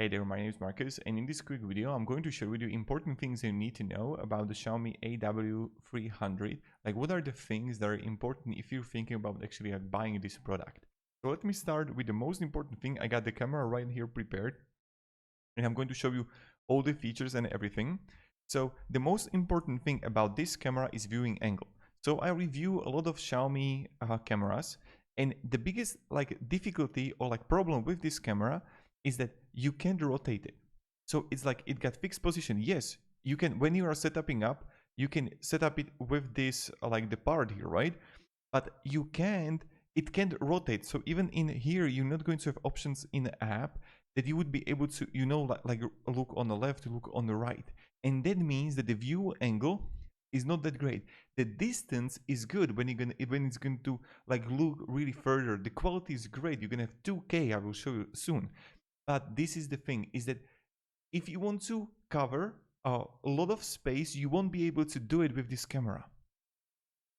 Hey there, my name is Marcus, and in this quick video I'm going to share with you important things you need to know about the Xiaomi AW300. Like, what are the things that are important if you're thinking about actually buying this product. So let me start with the most important thing. I got the camera right here prepared, and I'm going to show you all the features and everything. So the most important thing about this camera is viewing angle. So I review a lot of Xiaomi cameras, and the biggest difficulty or problem with this camera is that you can't rotate it. So it's like it got fixed position. Yes, you can, when you are setting up, you can set up it with this like the part here, right? But you can't, it can't rotate. So even in here, you're not going to have options in the app that you would be able to, you know, like look on the left, look on the right. And that means that the view angle is not that great. The distance is good when it's going to like look really further. The quality is great. You're gonna have 2K. I will show you soon. But this is the thing, is that if you want to cover a lot of space, you won't be able to do it with this camera.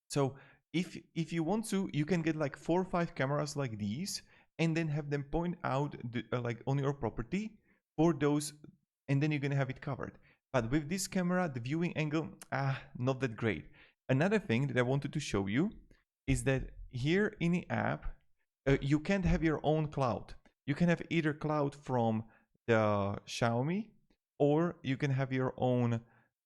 So if you want to, you can get like 4 or 5 cameras like these and then have them point out like on your property for those, and then you're gonna have it covered. But with this camera, the viewing angle, not that great. Another thing that I wanted to show you is that here in the app, you can't have your own cloud. You can have either cloud from the Xiaomi, or you can have your own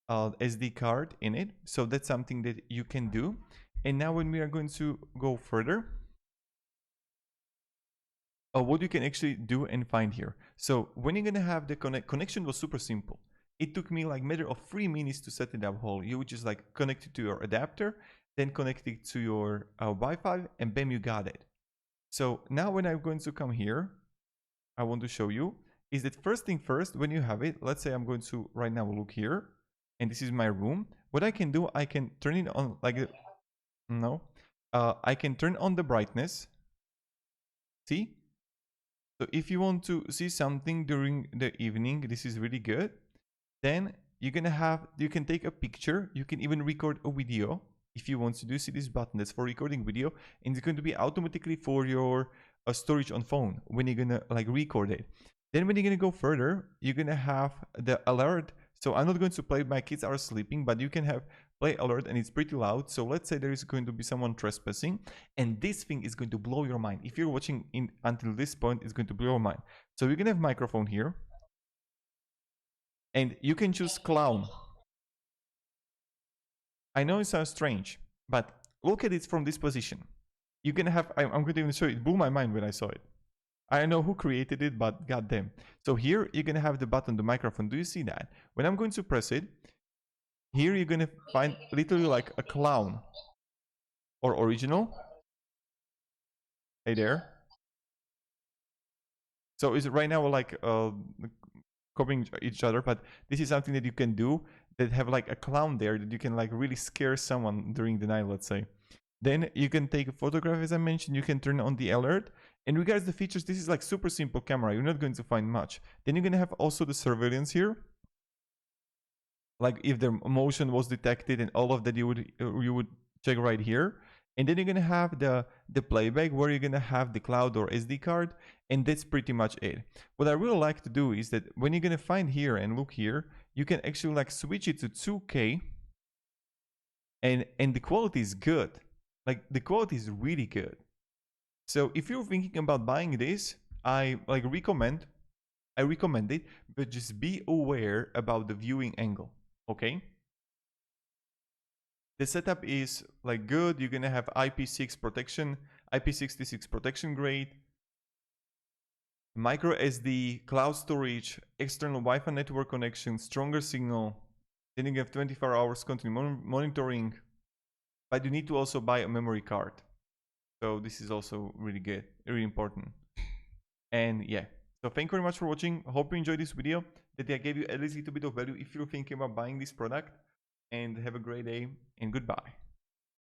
SD card in it. So that's something that you can do. And now when we are going to go further, what you can actually do and find here. So when you're gonna have the connection was super simple. It took me like a matter of 3 minutes to set it up whole. You would just like connect it to your adapter, then connect it to your Wi-Fi, and bam, you got it. So now when I'm going to come here, I want to show you is that first thing first, when you have it, let's say I'm going to right now look here, and this is my room. What I can do, I can turn it on like, I can turn on the brightness. See? So if you want to see something during the evening, this is really good. Then you're gonna have, you can take a picture, you can even record a video if you want to do. See this button, that's for recording video, and it's going to be automatically for your storage on phone when you're gonna like record it. Then when you're gonna go further, you're gonna have the alert. So I'm not going to play, my kids are sleeping, but you can have play alert, and it's pretty loud. So let's say there is going to be someone trespassing, and this thing is going to blow your mind. If you're watching in until this point, it's going to blow your mind. So you're gonna have microphone here, and you can choose clown. I know it sounds strange, but look at it from this position. You're gonna have, I'm going to even show you, it blew my mind when I saw it. I don't know who created it, but goddamn. So here you're gonna have the button, the microphone. Do you see that? When I'm going to press it, here you're gonna find literally like a clown or original. Hey there. So it's right now like copying each other, but this is something that you can do that have like a clown there that you can like really scare someone during the night, let's say. Then you can take a photograph, as I mentioned. You can turn on the alert. And regards the features, this is like super simple camera. You're not going to find much. Then you're gonna have also the surveillance here, like if the motion was detected and all of that, you would check right here. And then you're gonna have the playback, where you're gonna have the cloud or SD card, and that's pretty much it. What I really like to do is that when you're gonna find here and look here, you can actually like switch it to 2K, and the quality is good. Like the quality is really good. So if you're thinking about buying this, I recommend it, but just be aware about the viewing angle, okay? The setup is like good. You're gonna have IP6 protection, IP66 protection grade, micro SD, cloud storage, external Wi-Fi network connection, stronger signal. Then you have 24 hours continuous monitoring, but you need to also buy a memory card. So this is also really good, really important. And yeah, so thank you very much for watching. I hope you enjoyed this video, that I gave you at least a little bit of value if you're thinking about buying this product. And have a great day, and goodbye.